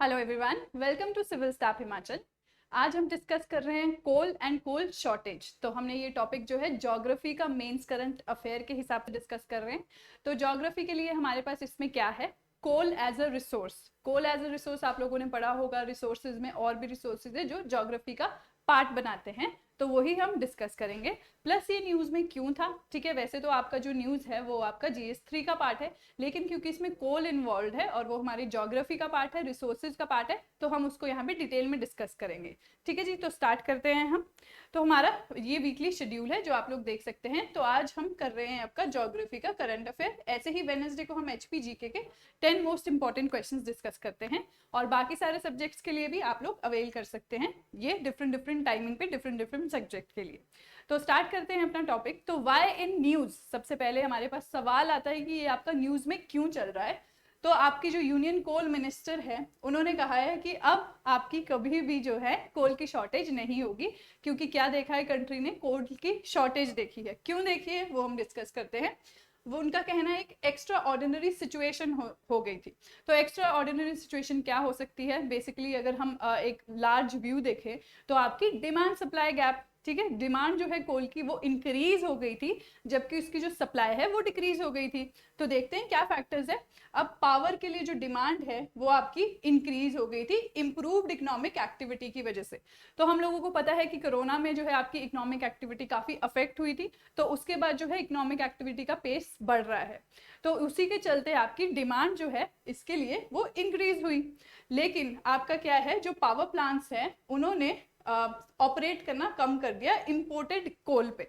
Hello everyone, welcome to civil staff Himachal. आज हम discuss कर रहे हैं कोल एंड कोल शॉर्टेज। तो हमने ये टॉपिक जो है ज्योग्राफी का मेंस करंट अफेयर के हिसाब से डिस्कस कर रहे हैं। तो ज्योग्राफी के लिए हमारे पास इसमें क्या है, coal as a resource. Coal as a resource आप लोगों ने पढ़ा होगा, रिसोर्सेज में और भी रिसोर्सेज है जो ज्योग्राफी का पार्ट बनाते हैं, तो वही हम डिस्कस करेंगे। प्लस ये न्यूज में क्यों था, ठीक है। वैसे तो आपका जो न्यूज है वो आपका GS3 का पार्ट है, लेकिन क्योंकि इसमें कोल इन्वॉल्व है और वो हमारी ज्योग्राफी का पार्ट है, रिसोर्सेज का पार्ट है, तो हम उसको यहाँ पे डिटेल में डिस्कस करेंगे। ठीक है जी, तो स्टार्ट करते हैं हम। तो हमारा ये वीकली शेड्यूल है जो आप लोग देख सकते हैं। तो आज हम कर रहे हैं आपका ज्योग्राफी का करंट अफेयर। ऐसे ही वेडनेसडे को हम HPGK के 10 मोस्ट इंपॉर्टेंट क्वेश्चंस डिस्कस करते हैं, और बाकी सारे सब्जेक्ट्स के लिए भी आप लोग अवेल कर सकते हैं ये डिफरेंट टाइमिंग पे डिफरेंट सब्जेक्ट के लिए। तो स्टार्ट करते हैं अपना टॉपिक। तो वाई इन न्यूज, सबसे पहले हमारे पास सवाल आता है कि ये आपका न्यूज में क्यों चल रहा है। तो आपकी जो यूनियन कोल मिनिस्टर है उन्होंने कहा है कि अब आपकी कभी भी जो है कोल की शॉर्टेज नहीं होगी, क्योंकि क्या देखा है कंट्री ने, कोल की शॉर्टेज देखी है। क्यों देखी है वो हम डिस्कस करते हैं। वो उनका कहना है एक एक्स्ट्रा ऑर्डिनरी सिचुएशन हो गई थी। तो एक्स्ट्रा ऑर्डिनरी सिचुएशन क्या हो सकती है, बेसिकली अगर हम एक लार्ज व्यू देखें तो आपकी डिमांड सप्लाई गैप, ठीक है। डिमांड जो है कोल की वो इंक्रीज हो गई थी, जबकि उसकी जो सप्लाई है वो डिक्रीज हो गई थी। तो देखते हैं क्या फैक्टर्स है। अब पावर के लिए जो डिमांड है वो आपकी इंक्रीज हो गई थी इंप्रूव्ड इकोनॉमिक एक्टिविटी की वजह से। तो हम लोगों को पता है कि कोरोना में जो है आपकी इकोनॉमिक एक्टिविटी काफी अफेक्ट हुई थी, तो उसके बाद जो है इकोनॉमिक एक्टिविटी का पेस बढ़ रहा है, तो उसी के चलते आपकी डिमांड जो है इसके लिए वो इंक्रीज हुई। लेकिन आपका क्या है, जो पावर प्लांट्स है उन्होंने ऑपरेट करना कम कर दिया इंपोर्टेड कोल पे।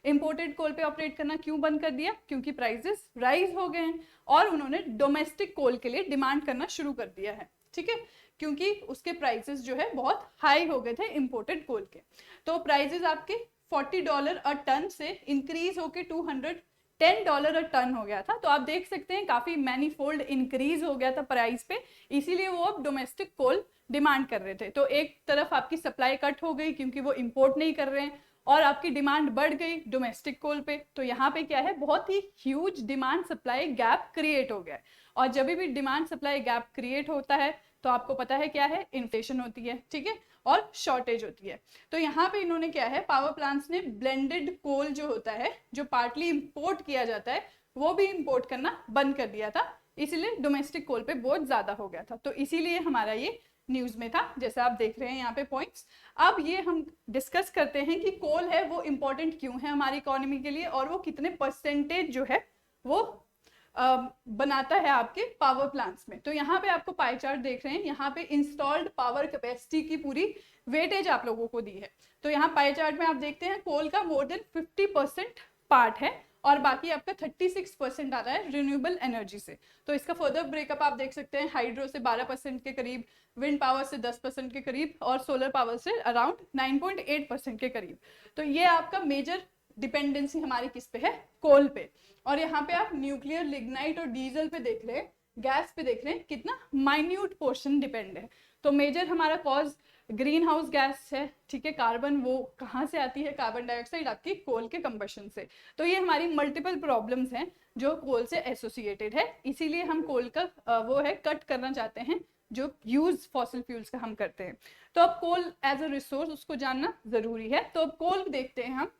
इंपोर्टेड कोल पे ऑपरेट करना क्यों बंद कर दिया, क्योंकि प्राइसेस राइज हो गए हैं, और उन्होंने डोमेस्टिक कोल के लिए डिमांड करना शुरू कर दिया है, ठीक है, क्योंकि उसके प्राइसेस जो है बहुत हाई हो गए थे इंपोर्टेड कोल के। तो प्राइसेस आपके $40 अ टन से इंक्रीज होके $210 अ टन हो गया था। तो आप देख सकते हैं काफी मैनीफोल्ड इंक्रीज हो गया था प्राइस पे, इसीलिए वो अब डोमेस्टिक कोल डिमांड कर रहे थे। तो एक तरफ आपकी सप्लाई कट हो गई क्योंकि वो इंपोर्ट नहीं कर रहे हैं, और आपकी डिमांड बढ़ गई डोमेस्टिक कोल पे। तो यहाँ पे क्या है, बहुत ही huge demand supply gap create हो गया है। और जब भी डिमांड सप्लाई गैप क्रिएट होता है तो आपको पता है क्या है, इन्फ्लेशन होती है, ठीक है, और शॉर्टेज होती है। तो यहाँ पे इन्होंने क्या है, पावर प्लांट्स ने ब्लेंडेड कोल जो होता है, जो पार्टली इंपोर्ट किया जाता है, वो भी इंपोर्ट करना बंद कर दिया था। इसीलिए डोमेस्टिक कोल पे बहुत ज्यादा हो गया था। तो इसीलिए हमारा ये न्यूज में था, जैसा आप देख रहे हैं यहाँ पे पॉइंट्स। अब ये हम डिस्कस करते हैं कि कोल है वो इंपॉर्टेंट क्यों है हमारी इकोनॉमी के लिए, और वो कितने परसेंटेज जो है वो बनाता है आपके पावर प्लांट्स में। तो यहाँ पे आपको पाई चार्ट देख रहे हैं, यहाँ पे इंस्टॉल्ड पावर कैपेसिटी की पूरी वेटेज आप लोगों को दी है। तो यहाँ पाई चार्ट में आप देखते हैं कोल का मोर देन 50% पार्ट है, और बाकी आपका 36% आ रहा है रिन्यूएबल एनर्जी से। तो इसका फर्दर ब्रेकअप आप देख सकते हैं, हाइड्रो से 12% के करीब, विंड पावर से 10% के करीब, और सोलर पावर से अराउंड 9.8% के करीब। तो ये आपका मेजर डिपेंडेंसी हमारी किस पे है, कोल पे। और यहाँ पे आप न्यूक्लियर, लिग्नाइट और डीजल पे देख रहे हैं, गैस पे देख रहे हैं, कितना माइन्यूट पोर्शन डिपेंड है। तो मेजर हमारा कॉज ग्रीन हाउस गैस है, ठीक है, कार्बन, वो कहाँ से आती है, कार्बन डाइऑक्साइड आपकी कोल के कंबशन से। तो ये हमारी मल्टीपल प्रॉब्लम्स हैं जो कोल से एसोसिएटेड है, इसीलिए हम कोल का वो है कट करना चाहते हैं, जो यूज फॉसिल फ्यूल्स का हम करते हैं। तो अब कोल एज अ रिसोर्स उसको जानना जरूरी है। तो अब कोल देखते हैं हम।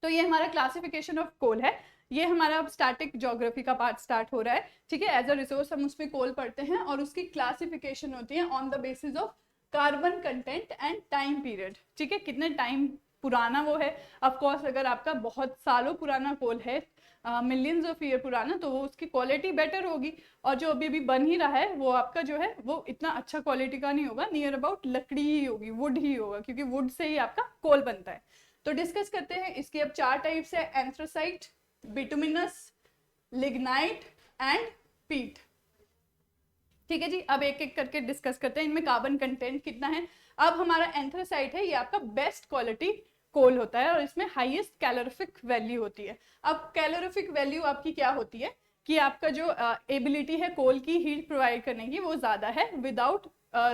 तो ये हमारा क्लासिफिकेशन ऑफ कोल है, ये हमारा अब स्टैटिक ज्योग्राफी का पार्ट स्टार्ट हो रहा है, ठीक है। एज अ रिसोर्स हम उसमें कोल पढ़ते हैं, और उसकी क्लासिफिकेशन होती है on the basis of carbon content and time period, ठीक है, कितने टाइम पुराना वो है। ऑफ कोर्स अगर आपका बहुत सालों पुराना कोल है, मिलियंस ऑफ ईयर पुराना, तो वो उसकी क्वालिटी बेटर होगी, और जो अभी भी बन ही रहा है वो आपका जो है वो इतना अच्छा क्वालिटी का नहीं होगा, नियर अबाउट लकड़ी ही होगी, वुड ही होगा, क्योंकि वुड से ही आपका कोल बनता है। तो डिस्कस करते हैं इसके अब 4 टाइप्स है, एंथ्रासाइट, बिटुमिनस, लिग्नाइट एंड पीट, ठीक है जी। अब एक एक करके डिस्कस करते हैं, इनमें कार्बन कंटेंट कितना है। अब हमारा एंथ्रासाइट है, ये आपका बेस्ट क्वालिटी कोल होता है, और इसमें हाईएस्ट कैलोरीफिक वैल्यू होती है। अब कैलोरीफिक वैल्यू आपकी क्या होती है कि आपका जो एबिलिटी है कोल की हीट प्रोवाइड करने की वो ज्यादा है विदाउट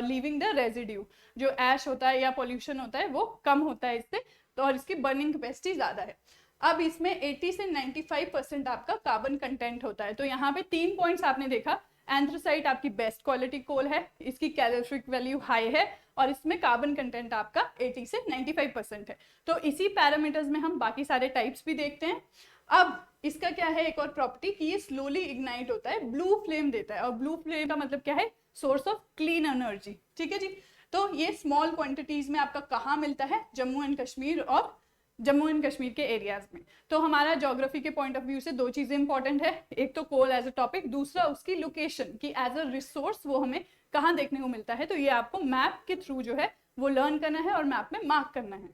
लीविंग द रेजिड्यू। जो ऐश होता है या पॉल्यूशन होता है वो कम होता है इससे, तो और इसकी बर्निंग कैपेसिटी ज्यादा है। अब इसमें 80 से 95% आपका कार्बन कंटेंट होता है। तो यहाँ पे 3 पॉइंट्स आपने देखा, एंथ्रासाइट आपकी बेस्ट क्वालिटी कोल है, इसकी कैलोरीफिक वैल्यू हाई है और इसमें कार्बन कंटेंट आपका 80 से 95% है। तो इसी पैरामीटर्स में हम बाकी सारे टाइप्स भी देखते हैं। अब इसका क्या है एक और प्रॉपर्टी कि ये स्लोली इग्नाइट होता है, ब्लू फ्लेम देता है, और ब्लू फ्लेम का मतलब क्या है, सोर्स ऑफ क्लीन एनर्जी। ठीक है जी। तो ये स्मॉल क्वांटिटीज में आपका कहाँ मिलता है, जम्मू एंड कश्मीर और जम्मू एंड कश्मीर के एरियाज में। तो हमारा ज्योग्राफी के पॉइंट ऑफ व्यू से दो चीजें इंपॉर्टेंट है, एक तो कोल एज अ टॉपिक, दूसरा उसकी लोकेशन कि एज अ रिसोर्स वो हमें कहाँ देखने को मिलता है। तो ये आपको मैप के थ्रू जो है वो लर्न करना है और मैप में मार्क करना है।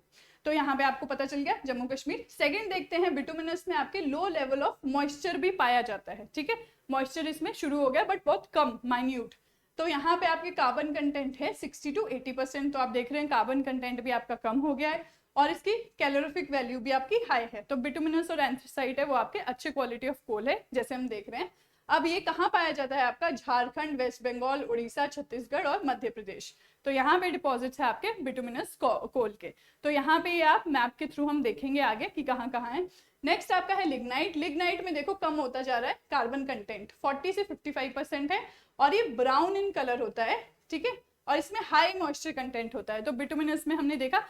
तो यहाँ पे आपको पता चल गया जम्मू कश्मीर। सेकंड देखते हैं, बिटुमिनस में आपके लो लेवल ऑफ मॉइस्चर भी पाया जाता है। ठीक है, मॉइस्चर इसमें शुरू हो गया बट बहुत कम, माइन्यूट। तो यहाँ पे आपके कार्बन कंटेंट है 60 to 80%। तो आप देख रहे हैं कार्बन कंटेंट भी आपका कम हो गया है और इसकी कैलोरीफिक वैल्यू भी आपकी हाई है। तो बिटुमिनस और एंथ्रासाइट है वो आपके अच्छे क्वालिटी ऑफ कोल है, जैसे हम देख रहे हैं। अब ये कहाँ पाया जाता है आपका, झारखंड, वेस्ट बंगाल, उड़ीसा, छत्तीसगढ़ और मध्य प्रदेश। तो यहाँ पे डिपॉजिट्स है आपके बिटुमिनस कोल के। तो यहाँ पे ये आप मैप के थ्रू हम देखेंगे आगे कि कहाँ कहाँ है। नेक्स्ट आपका है लिग्नाइट। लिग्नाइट में देखो कम होता जा रहा है कार्बन कंटेंट, 40 से 55% है और ये ब्राउन इन कलर होता है। ठीक है, और इसमें हाई मॉइस्चर कंटेंट होता है। तो बिटुमिनस में हमने देखा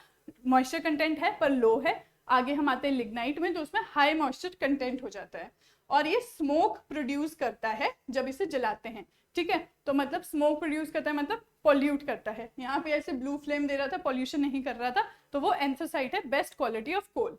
मॉइस्चर कंटेंट है पर लो है, आगे हम आते हैं लिग्नाइट में तो उसमें हाई मॉइस्चर कंटेंट हो जाता है और ये स्मोक प्रोड्यूस करता है जब इसे जलाते हैं। ठीक है, तो मतलब स्मोक प्रोड्यूस करता है मतलब पॉल्यूट करता है। यहाँ पे ऐसे ब्लू फ्लेम दे रहा था, पॉल्यूशन नहीं कर रहा था, तो वो एंथ्रासाइट है, बेस्ट क्वालिटी ऑफ कोल।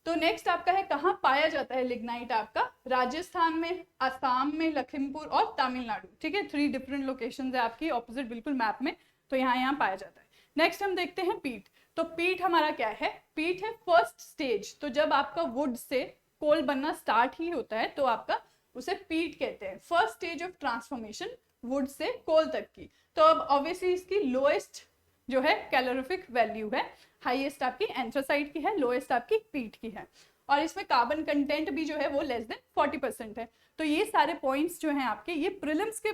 तो नेक्स्ट आपका है कहाँ पाया जाता है लिग्नाइट, आपका राजस्थान में, असम में, लखीमपुर और तमिलनाडु। ठीक है, 3 डिफरेंट लोकेशंस है आपकी ऑपोजिट बिल्कुल मैप में, तो यहाँ पाया जाता है। नेक्स्ट हम देखते हैं पीट। तो पीट हमारा क्या है, पीट है फर्स्ट स्टेज। तो जब आपका वुड से कोल बनना स्टार्ट ही होता है तो आपका उसे पीट कहते हैं, first stage of transformation wood से कोल तक की। तो अब ऑब्वियसली इसकी लोएस्ट जो है कैलोरीफिक वैल्यू है, हाईएस्ट आपकी एंथ्रासाइट की है, लोएस्ट आपकी पीट की है, और इसमें कार्बन कंटेंट भी जो है वो लेस देन 40% है। तो ये सारे पॉइंट्स जो हैं आपके, ये प्रीलिम्स के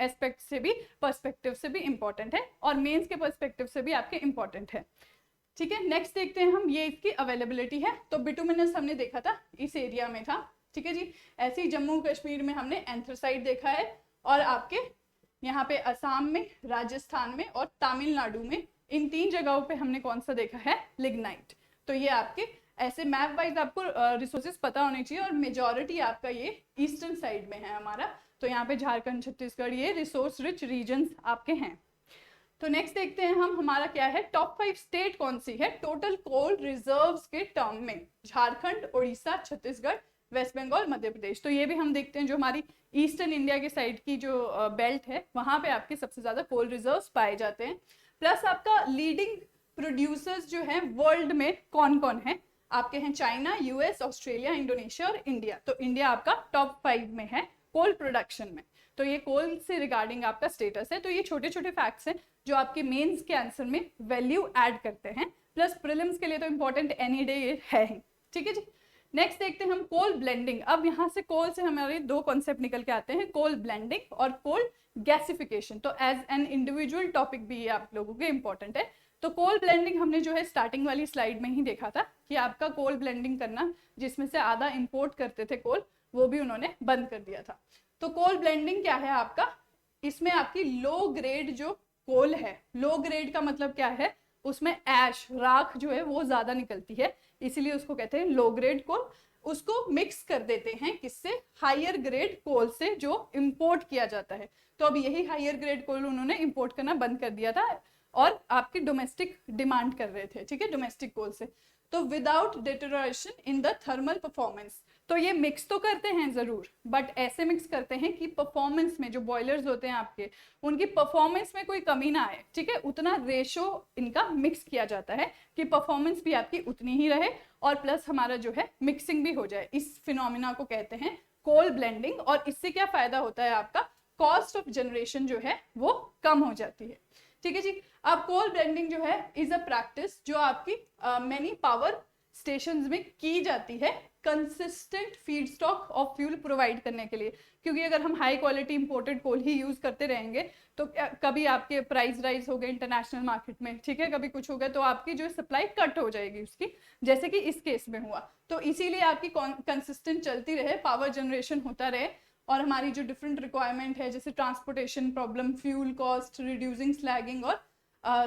एस्पेक्ट से भी, पर्सपेक्टिव से भी इंपॉर्टेंट है और मेंस के पर्सपेक्टिव से भी आपके इंपॉर्टेंट है। ठीक है, नेक्स्ट देखते हैं हम, ये इसकी अवेलेबिलिटी है। तो बिटुमिनस हमने देखा था इस एरिया में था। ठीक है जी, ऐसे ही जम्मू कश्मीर में हमने एंथ्रासाइट देखा है और आपके यहाँ पे असम में, राजस्थान में और तमिलनाडु में, इन 3 जगहों पे हमने कौन सा देखा है, लिग्नाइट। तो ये आपके ऐसे मैप वाइज आपको रिसोर्सेज पता होने चाहिए और मेजॉरिटी आपका ये ईस्टर्न साइड में है हमारा। तो यहाँ पे झारखंड, छत्तीसगढ़, ये रिसोर्स रिच रीजन्स आपके हैं। तो नेक्स्ट देखते हैं हम, हमारा क्या है, टॉप 5 स्टेट कौन सी है टोटल कोल रिजर्व्स के टर्म में, झारखंड, उड़ीसा, छत्तीसगढ़, वेस्ट बंगाल, मध्य प्रदेश। तो ये भी हम देखते हैं जो हमारी ईस्टर्न इंडिया के साइड की जो बेल्ट है वहां पे आपके सबसे ज्यादा कोल रिजर्व्स पाए जाते हैं। प्लस आपका लीडिंग प्रोड्यूसर्स जो है वर्ल्ड में कौन कौन है, आपके हैं चाइना, यूएस, ऑस्ट्रेलिया, इंडोनेशिया और इंडिया। तो इंडिया आपका टॉप 5 में है कोल प्रोडक्शन में। तो ये कोल से रिगार्डिंग आपका स्टेटस है। तो ये छोटे छोटे फैक्ट्स हैं जो आपके मेंस के आंसर में वैल्यू ऐड करते हैं, प्लस प्रीलिम्स के लिए तो इंपॉर्टेंट एनी डे ये है ही। ठीक है जी, नेक्स्ट देखते हैं हम कोल ब्लेंडिंग। अब यहाँ से कोल से हमारे 2 कॉन्सेप्ट निकल के आते हैं, कोल ब्लेंडिंग और कोल गैसिफिकेशन। तो एज एन इंडिविजुअल टॉपिक भी ये आप लोगों के इंपॉर्टेंट है। तो कोल ब्लेंडिंग हमने जो है स्टार्टिंग वाली स्लाइड में ही देखा था कि आपका कोल ब्लेंडिंग करना, जिसमें से आधा इंपोर्ट करते थे कोल, वो भी उन्होंने बंद कर दिया था। तो कोल ब्लेंडिंग क्या है आपका, इसमें आपकी लो ग्रेड जो कोल है, लो ग्रेड का मतलब क्या है, उसमें ऐश, राख जो है वो ज्यादा निकलती है, इसीलिए उसको कहते हैं लो ग्रेड कोल। उसको मिक्स कर देते हैं किससे, हायर ग्रेड कोल से जो इंपोर्ट किया जाता है। तो अब यही हायर ग्रेड कोल उन्होंने इंपोर्ट करना बंद कर दिया था और आपकी डोमेस्टिक डिमांड कर रहे थे। ठीक है, डोमेस्टिक कोल से। तो without deterioration in the thermal performance, तो ये मिक्स तो करते हैं जरूर, बट ऐसे मिक्स करते हैं कि परफॉर्मेंस में, जो बॉयलर्स होते हैं आपके, उनकी परफॉर्मेंस में कोई कमी ना आए। ठीक है, उतना रेशो इनका मिक्स किया जाता है कि परफॉर्मेंस भी आपकी उतनी ही रहे और प्लस हमारा जो है मिक्सिंग भी हो जाए। इस फिनोमिना को कहते हैं कोल ब्लेंडिंग। और इससे क्या फायदा होता है, आपका कॉस्ट ऑफ जनरेशन जो है वो कम हो जाती है। ठीक है जी, अब कोल ब्लेंडिंग जो है इज अ प्रैक्टिस जो आपकी मेनी पावर स्टेशंस में की जाती है consistent feedstock of fuel provide करने के लिए। क्योंकि अगर हम हाई क्वालिटी इंपोर्टेड कोल ही यूज करते रहेंगे तो कभी आपके प्राइस राइज हो गए इंटरनेशनल मार्केट में, ठीक है, कभी कुछ हो गया, तो आपकी जो सप्लाई कट हो जाएगी उसकी, जैसे कि इस केस में हुआ। तो इसीलिए आपकी कंसिस्टेंट चलती रहे, पावर जनरेशन होता रहे और हमारी जो डिफरेंट रिक्वायरमेंट है जैसे transportation problem, fuel cost, reducing slagging और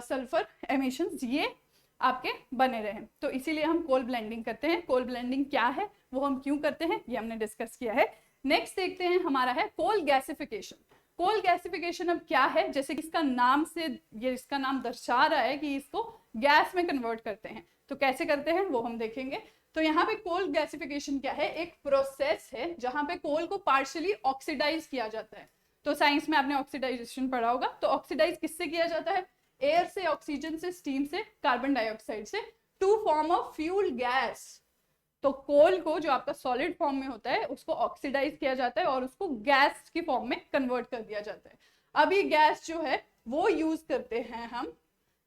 सल्फर एमिशंस, ये आपके बने रहे। तो इसीलिए हम कोल ब्लेंडिंग करते हैं। कोल ब्लेंडिंग क्या है, वो हम क्यों करते हैं, ये हमने डिस्कस किया है। नेक्स्ट देखते हैं हमारा है कोल गैसिफिकेशन। कोल गैसिफिकेशन अब क्या है, जैसे कि इसका नाम से ये इसका नाम दर्शा रहा है कि इसको गैस में कन्वर्ट करते हैं। तो कैसे करते हैं वो हम देखेंगे। तो यहाँ पे कोल गैसिफिकेशन क्या है, एक प्रोसेस है जहां पे कोल को पार्शियली ऑक्सीडाइज किया जाता है। तो साइंस में आपने ऑक्सीडाइजेशन पढ़ा होगा। तो ऑक्सीडाइज किससे किया जाता है, एयर से, ऑक्सीजन से, स्टीम से, कार्बन डाइऑक्साइड से, to form of fuel gas. तो कोल को जो आपका सॉलिड फॉर्म में होता है उसको ऑक्सीडाइज किया जाता है और उसको गैस की फॉर्म में कन्वर्ट कर दिया जाता है। अब ये गैस जो है वो यूज करते हैं हम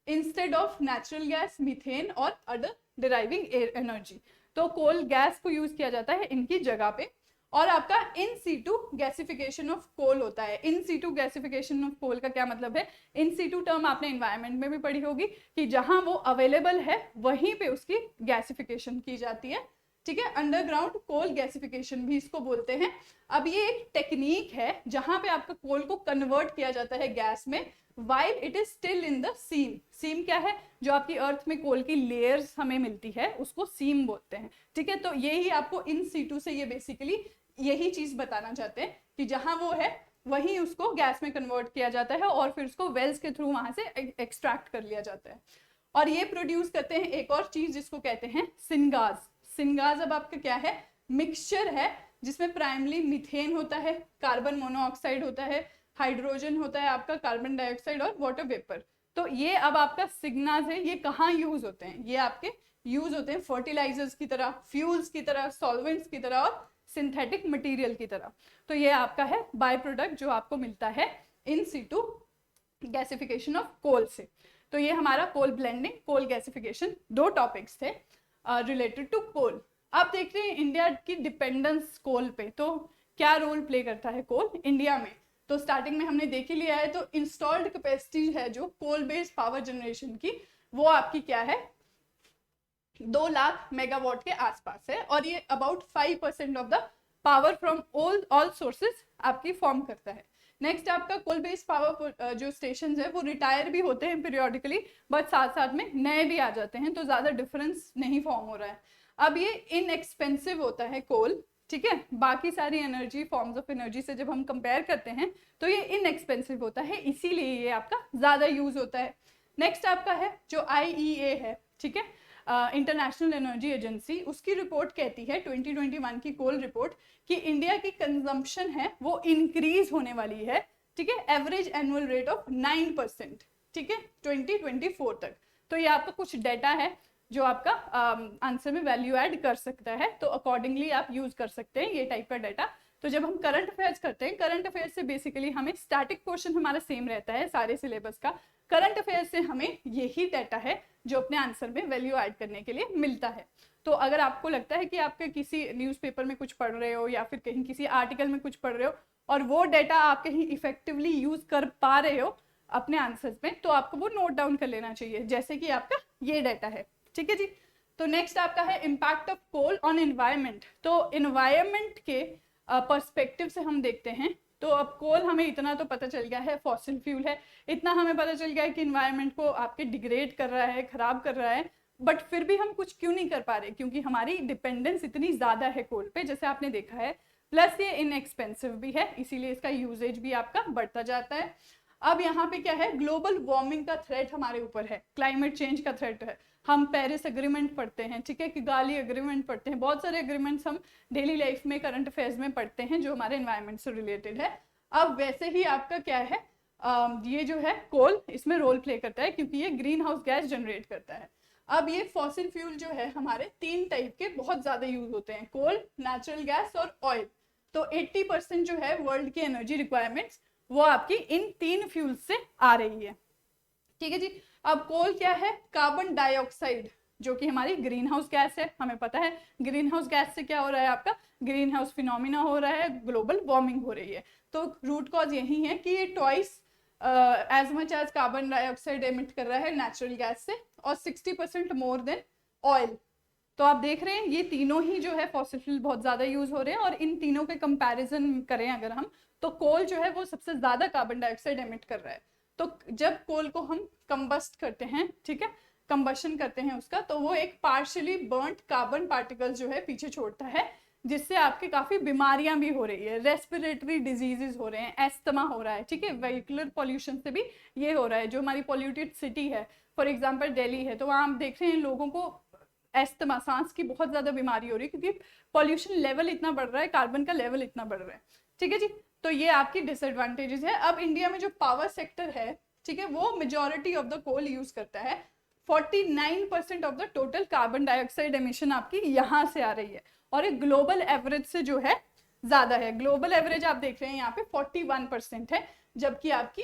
instead of natural gas, methane और अदर डिराइविंग एयर एनर्जी। तो कोल गैस को यूज किया जाता है इनकी जगह पे। और आपका in situ gasification of coal होता है। In situ gasification of coal का क्या मतलब है, इन सीटू टर्म आपने एनवायरनमेंट में भी पढ़ी होगी कि जहां वो अवेलेबल है वहीं पे उसकी गैसिफिकेशन की जाती है, ठीक है। अंडरग्राउंड कोल गैसिफिकेशन भी इसको बोलते हैं। अब ये एक टेक्निक है जहां पे आपका कोल को कन्वर्ट किया जाता है गैस में while it is still in the seam। seam क्या है, जो आपकी अर्थ में कोल की लेयर्स हमें मिलती है उसको सीम बोलते हैं, ठीक है। तो यही आपको इन सीटू से ये बेसिकली यही चीज बताना चाहते हैं कि जहां वो है वहीं उसको गैस में कन्वर्ट किया जाता है और फिर उसको वेल्स के थ्रू वहां से एक्सट्रैक्ट कर लिया जाता है। और ये प्रोड्यूस करते हैं एक और चीज जिसको कहते हैं सिनगाज। सिनगाज अब आपका क्या है, मिक्सचर है जिसमें प्राइमरी मीथेन होता है, कार्बन मोनोऑक्साइड होता है, हाइड्रोजन होता है आपका, कार्बन डाइऑक्साइड और वाटर वेपर। तो ये अब आपका सिग्नाज है, ये कहाँ यूज होते हैं, ये आपके यूज होते हैं फर्टिलाइजर्स की तरह, फ्यूल्स की तरह, सॉल्वेंट्स की तरह और सिंथेटिक मटेरियल की तरह। तो ये आपका है बाय प्रोडक्ट जो आपको मिलता है in situ gasification of coal से। तो ये हमारा कोल ब्लेंडिंग, कोल गैसिफिकेशन, दो टॉपिक्स थे रिलेटेड टू कोल। अब देख रहे हैं इंडिया की डिपेंडेंस कोल पे, तो क्या रोल प्ले करता है कोल इंडिया में। तो स्टार्टिंग में हमने देख ही लिया है। तो इंस्टॉल्ड कैपेसिटी है जो कोल बेस्ड पावर जनरेशन की, वो आपकी क्या है, 2 लाख मेगावाट के आसपास है और ये about 5% of the power from all sources आपकी फॉर्म करता है। नेक्स्ट आपका कोल बेस्ड पावर जो स्टेशन है वो रिटायर भी होते हैं पीरियोडिकली, बट साथ साथ में नए भी आ जाते हैं, तो ज्यादा डिफरेंस नहीं फॉर्म हो रहा है। अब ये इनएक्सपेंसिव होता है कोल, ठीक है। बाकी सारी एनर्जी, फॉर्म्स ऑफ एनर्जी से जब हम कंपेयर करते हैं तो ये इनएक्सपेंसिव होता है, इसीलिए ये आपका ज्यादा यूज होता है। नेक्स्ट आपका है जो IEA है, ठीक है, इंटरनेशनल एनर्जी एजेंसी, उसकी रिपोर्ट कहती है 2021 की कोल रिपोर्ट कि इंडिया की कंजम्पशन है वो इंक्रीज होने वाली है, ठीक है, एवरेज एनुअल रेट ऑफ 9%, ठीक है, 2024 तक। तो ये आपका कुछ डाटा है जो आपका आंसर में वैल्यू ऐड कर सकता है, तो अकॉर्डिंगली आप यूज कर सकते हैं ये टाइप का डाटा। तो जब हम करंट अफेयर्स करते हैं, करंट अफेयर्स से बेसिकली हमें स्टैटिक पोर्शन हमारा सेम रहता है सारे सिलेबस का, करंट अफेयर्स से हमें यही डाटा है जो अपने आंसर में वैल्यू ऐड करने के लिए मिलता है। तो अगर आपको लगता है कि आपके किसी न्यूज़पेपर में कुछ पढ़ रहे हो या फिर कहीं किसी आर्टिकल में कुछ पढ़ रहे हो और वो डाटा आप कहीं इफेक्टिवली यूज कर पा रहे हो अपने आंसर्स में, तो आपको वो नोट डाउन कर लेना चाहिए, जैसे कि आपका ये डाटा है, ठीक है जी। तो नेक्स्ट आपका है impact of coal on environment. तो एनवायरनमेंट के पर्सपेक्टिव से हम देखते हैं तो अब कोल हमें इतना तो पता चल गया है फॉसिल फ्यूल है, इतना हमें पता चल गया है कि इन्वायरमेंट को आपके डिग्रेड कर रहा है, खराब कर रहा है, बट फिर भी हम कुछ क्यों नहीं कर पा रहे, क्योंकि हमारी डिपेंडेंस इतनी ज्यादा है कोल पे, जैसे आपने देखा है, प्लस ये इनएक्सपेंसिव भी है, इसीलिए इसका यूजेज भी आपका बढ़ता जाता है। अब यहाँ पे क्या है, ग्लोबल वार्मिंग का थ्रेट हमारे ऊपर है, क्लाइमेट चेंज का थ्रेट है। हम पेरिस एग्रीमेंट पढ़ते हैं, ठीक है, किगाली एग्रीमेंट पढ़ते हैं, बहुत सारे एग्रीमेंट्स हम डेली लाइफ में करंट अफेयर्स में पढ़ते हैं जो हमारे एनवायरनमेंट से रिलेटेड है। अब वैसे ही आपका क्या है, ये जो है कोल इसमें रोल प्ले करता है क्योंकि ये ग्रीन हाउस गैस जनरेट करता है। अब ये फॉसिल फ्यूल जो है हमारे 3 टाइप के बहुत ज्यादा यूज होते हैं, कोल, नेचुरल गैस और ऑयल। तो 80% जो है वर्ल्ड की एनर्जी रिक्वायरमेंट्स वो आपकी इन 3 फ्यूल से आ रही है, ठीक है जी। अब कोल क्या है, कार्बन डाइऑक्साइड जो कि हमारी ग्रीन हाउस गैस है, हमें पता है ग्रीन हाउस गैस से क्या हो रहा है, आपका ग्रीन हाउस फिनोमिना हो रहा है, ग्लोबल वार्मिंग हो रही है। तो रूट कॉज यही है कि ये twice as much as carbon dioxide emit कर रहा है नेचुरल गैस से और 60% मोर देन ऑयल, तो आप देख रहे हैं ये तीनों ही जो है फॉसिल फ्यूल बहुत ज्यादा यूज हो रहे हैं, और इन तीनों के कंपैरिजन करें अगर हम, तो कोल जो है वो सबसे ज्यादा कार्बन डाइऑक्साइड एमिट कर रहा है। तो जब कोल को हम कंबस्ट करते हैं, ठीक है, कंबशन करते हैं उसका, तो वो एक पार्शियली बर्न्ड कार्बन पार्टिकल्स जो है पीछे छोड़ता है, जिससे आपके काफी बीमारियां भी हो रही है, रेस्पिरेटरी डिजीजेस हो रहे हैं, एस्थमा हो रहा है, ठीक है, व्हीकलर पॉल्यूशन से भी ये हो रहा है। जो हमारी पॉल्यूटेड सिटी है, फॉर एग्जांपल दिल्ली है, तो वहाँ हम देख रहे हैं लोगों को एस्थमा, सांस की बहुत ज्यादा बीमारी हो रही है, क्योंकि पॉल्यूशन लेवल इतना बढ़ रहा है, कार्बन का लेवल इतना बढ़ रहा है, ठीक है जी। तो ये आपकी डिसएडवांटेजेस है। अब इंडिया में जो पावर सेक्टर है, ठीक है, वो majority of the coal use करता है। 49% of the total carbon dioxide emission आपकी यहाँ से आ रही है, और एक ग्लोबल एवरेज से जो है ज्यादा है। ग्लोबल एवरेज आप देख रहे हैं यहाँ पे 41% है, जबकि आपकी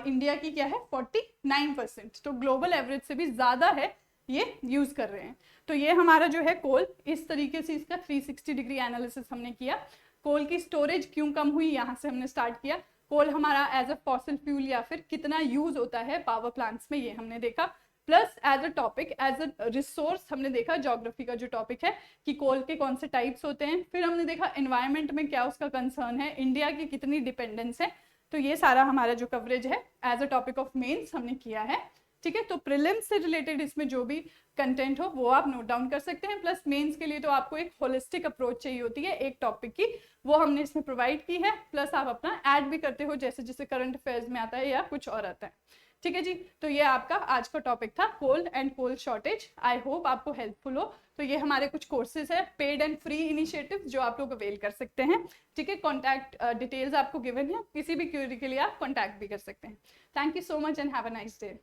इंडिया की क्या है 49%। तो ग्लोबल एवरेज से भी ज्यादा है ये यूज कर रहे हैं। तो ये हमारा जो है कोल, इस तरीके से इसका 360 डिग्री एनालिसिस हमने किया। कोल की स्टोरेज क्यों कम हुई, यहाँ से हमने स्टार्ट किया। कोल हमारा एज अ फॉसिल फ्यूल या फिर कितना यूज होता है पावर प्लांट्स में, ये हमने देखा। Plus as a topic, as a resource हमने देखा, ज्योग्राफी का जो टॉपिक है कि कोल के कौन से टाइप्स होते हैं। फिर हमने देखा एनवायरमेंट में क्या उसका कंसर्न है, इंडिया की कितनी डिपेंडेंस है। तो ये सारा हमारा जो कवरेज है as a topic of mains हमने किया है, ठीक है। तो प्रीलिम्स से रिलेटेड इसमें जो भी कंटेंट हो वो आप नोट डाउन कर सकते हैं। प्लस मेंस के लिए तो आपको एक होलिस्टिक अप्रोच चाहिए होती है एक टॉपिक की, वो हमने इसमें प्रोवाइड की है। प्लस आप अपना ऐड भी करते हो, जैसे जैसे करंट अफेयर्स में आता है या कुछ और आता है, ठीक है जी। तो ये आपका आज का टॉपिक था, coal and coal shortage. I hope आपको हेल्पफुल हो। तो ये हमारे कुछ कोर्सेज है, पेड एंड फ्री इनिशिएटिव, जो आप लोग अवेल कर सकते हैं, ठीक है। कॉन्टैक्ट डिटेल्स आपको गिवन है, किसी भी क्वेरी के लिए आप कॉन्टैक्ट भी कर सकते हैं। Thank you so much and have a nice day.